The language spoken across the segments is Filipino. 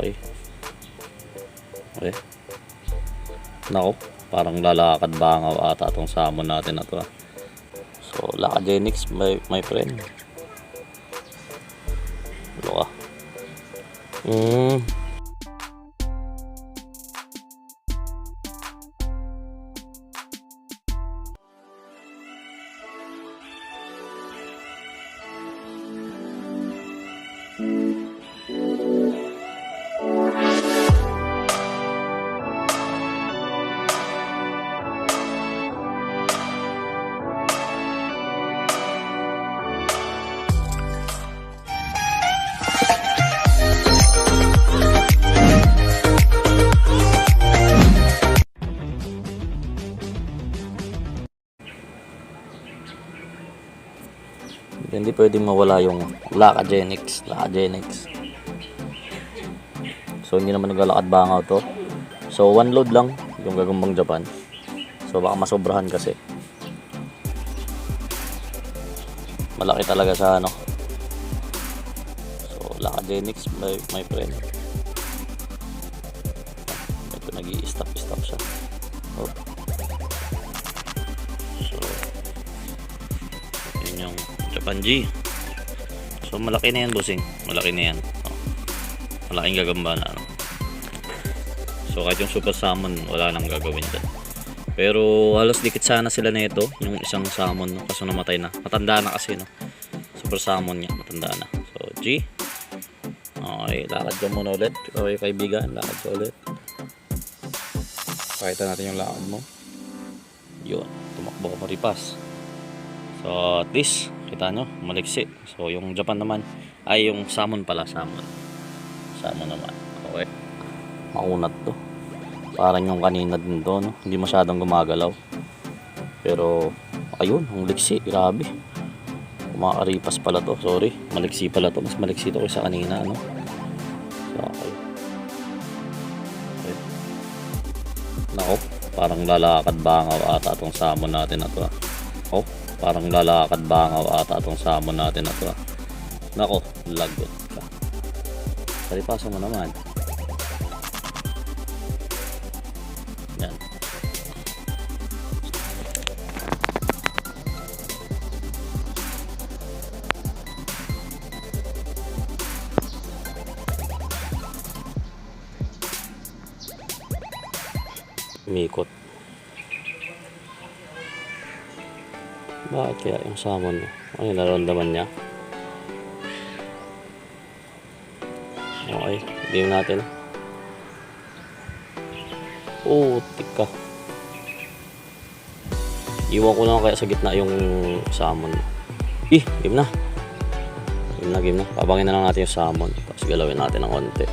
Okay. Okay. Nako, parang lalakad bangaw ata itong salmon natin na to. So, Lakagenix, my friend. Ano ka? Hindi pwedeng mawala yung Lakagenix. So hindi naman naglalakad bangaw to. So one load lang yung gagambang Japan. So baka masobrahan kasi. Malaki talaga sa ano. So Lakagenix, my friend. Ito nag-i-stop siya. Oh. So yun yung Japan G. So malaki na yan, bossing. Malaki na yan. Oh. Malaking gagamba na ano. So kahit yung super salmon wala nang gagawin dyan. Pero halos dikit sana sila na ito. Yung isang salmon, no? Kaso namatay na. Matanda na kasi, no? Super salmon niya, matanda na. So G. Okay, lakad ka muna ulit. Okay kaibigan, lakad ka ulit. Pakita natin yung lakad mo. Yun, tumakbo ka maripas. So at least kita nyo, maliksi. So yung Japan naman ay yung salmon pala, salmon naman. Okay, maunat to. Parang yung kanina din to, no? Hindi masyadong gumagalaw. Pero ayun, ang liksi, grabe. Kumakaripas pala to, sorry. Maliksi pala to, mas maliksi to kaysa kanina, no? So okay. Nako, parang lalakad bangaw ata itong salmon natin na to. Oh, parang lalakad bangaw ata itong salmon natin na to. Nako, lagot ka. Palipasan mo naman. Yan. Umikot. Bakit kaya yung salmon mo? Ano yung nararamdaman niya? Okay, game natin. Oh, tika. Iwan ko lang kaya sa gitna yung salmon. Game na. Game na. Pabangin na lang natin yung salmon. Tapos galawin natin ng konti.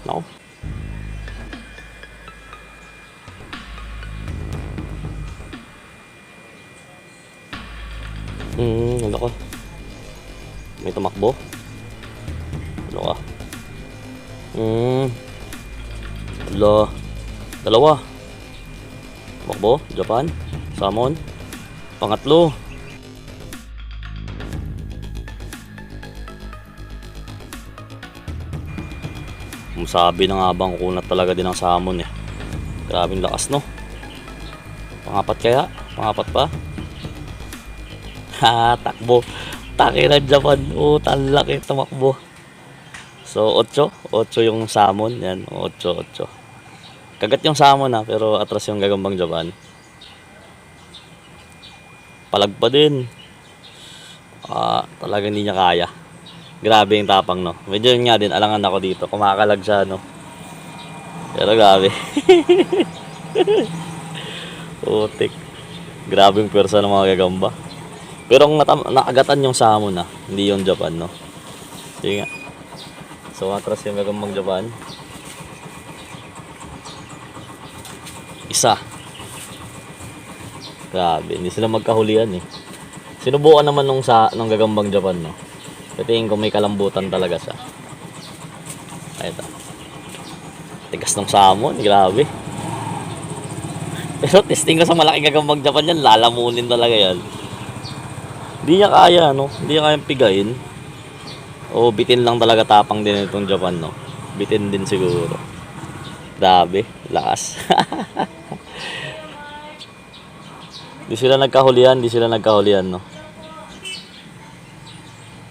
Nako. Ano ka? May tumakbo? Ano ka? Dalawa. Tumakbo, Japan, salmon. Pangatlo. Sabi na nga bang kunat talaga din ang salmon eh. Grabing lakas, no? Pangapat kaya? Pangapat pa? Takbo. Taki ng Japan. Talaki tumakbo. So 8 yung salmon. Yan, 8. Kagat yung salmon pero atras yung gagambang Japan. Palag pa din. Talaga hindi niya kaya. Grabe yung tapang, no? Medyo yun nga din, alangan ako dito. Kumakalag siya, no? Pero grabe. Putik. Grabe yung pwersa ng mga gagamba. Pero ang nakagatan yung salmon hindi yung Japan, no? Sige nga. So atras yung gagambang Japan. Isa. Grabe, hindi sila magkahulihan eh. Sinubukan naman nung gagambang Japan, no? Tingin ko may kalambutan talaga siya. Ito. Tigas ng salmon, grabe. Pero testing ko sa malaking gagambang Japan yan, lalamunin talaga yan. Hindi niya kaya, no? Hindi niya kayang pigain. O bitin lang talaga, tapang din itong Japan, no? Bitin din siguro. Grabe, lakas. Di sila nagkahulihan, no?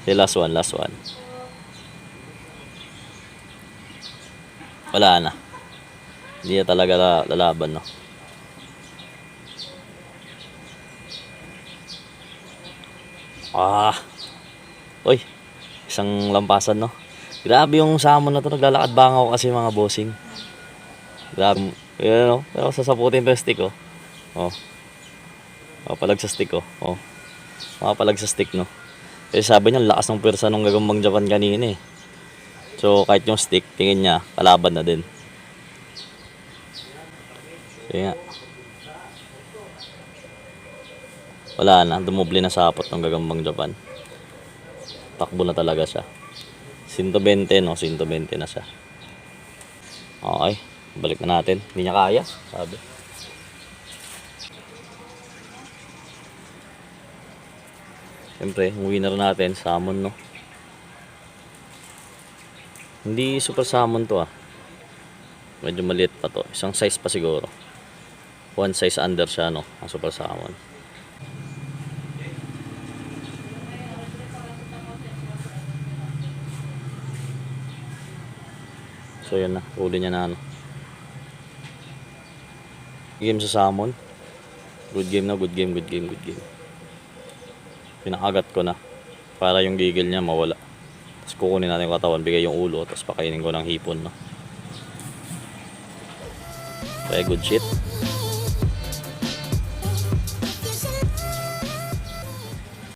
Okay, last one. Wala na. Hindi na talaga lalaban, no? Uy, isang lampasan, no? Grabe yung salmon na to, naglalakad banga ako kasi mga bossing. Grabe, yun, no? Pero sasaputin to yung stick, oh. Oh. Makapalag sa stick, oh. Oh. Makapalag sa stick, no? Kasi sabi niya, lakas ng pwersa nung gagambang Japan kanina, eh. So, kahit yung stick, tingin niya, kalaban na din. Kaya nga. Wala na, dumubli na sapot ng gagambang Japan. Takbo na talaga siya. 120, no? 120 na siya. Okay, balik na natin. Hindi niya kaya, sabi. Siyempre, yung winner natin, salmon, no? Hindi super salmon to, ah. Medyo maliit pa to. Isang size pa siguro. One size under siya, no? Ang super salmon. So yun na, huli niya na, ano. Game sa salmon. Good game na, good game. Pinakagat ko na para yung gigil niya mawala. Tapos kukunin natin yung katawan, bigay yung ulo, tapos pakainin ko ng hipon, no. Kaya good shit.